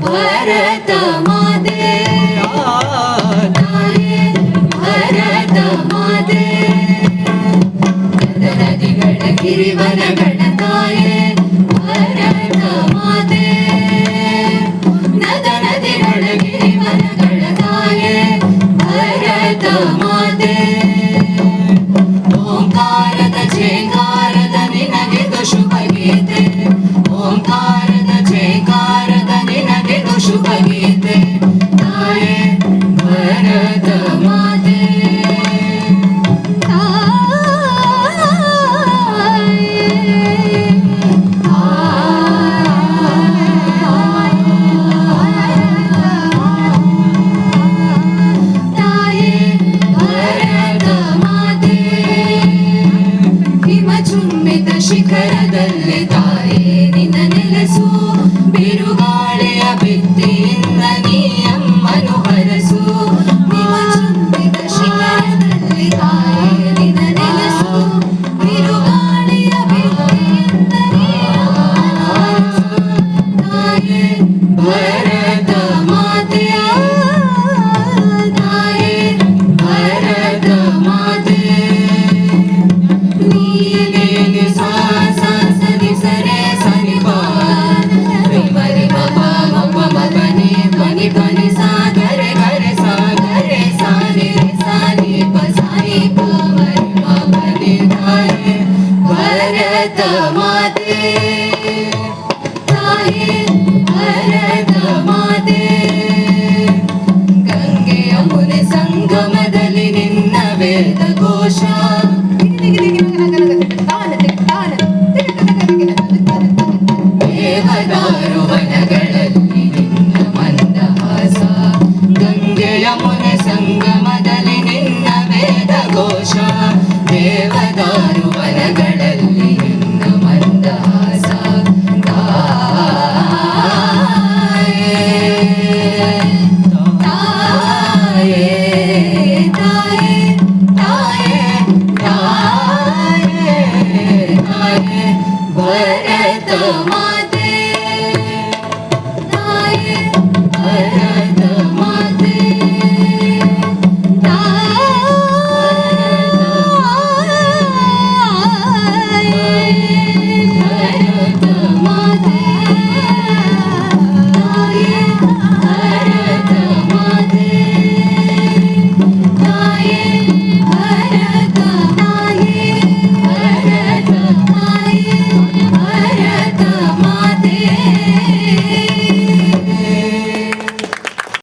ಭರತ ಮಾತೆ ಭರತ ಮಾತೆ ನದಿಗಳ ಗಿರಿವನಗಳ ತಾಯೇ ಭರತ ಮಾತೆ ನದಿಗಳ ಗಿರಿವನಗಳ ತಾಯೇ ಭರತ ಮಾತೆ ಓಂಕಾರದ ಝೇಂಕಾರದ ನಿನಗೆದು ಶುಭ ಗೀತೆ ಓಂಕಾರದ ಝೇಂಕಾರದ ನಿನಗೆದು ಶುಭ ಗೀತೆ ತಾಯೇ ಭರತ ಮಾತೆ ಶಿಖರದಲ್ಲಿ ತಾಯೇ ನಿನ್ನ ನೆಲೆಸು ಬಿರುಗಾಳಿಯ ಬಿತ್ತಿಯಿಂದ ನೀಯಮ್ಮನು ಹರಸು ಹಿಮಚುಂಬಿತ ಶಿಖರದಲ್ಲಿ ತಾಯೇ ನಿನ್ನ ನೆಲೆಸು ಬಿರುಗಾಳಿಯ ಬಿತ್ತಿಯಿಂದ ನೀಯಮ್ಮನು ಹರಸು ತಾಯೇ ಭರತ ಮಾತೆಯ ತಾಯೇ ಭರತ ಮಾತೆ ಭರತ ಮಾತೆ ತಾಯೇ ಭರತ ಮಾತೆ ಗಂಗೆ ಯಮುನೆ ಸಂಗಮದಲ್ಲಿ ನಿನ್ನ ವೇದ ಘೋಷ ದೇವದಾರು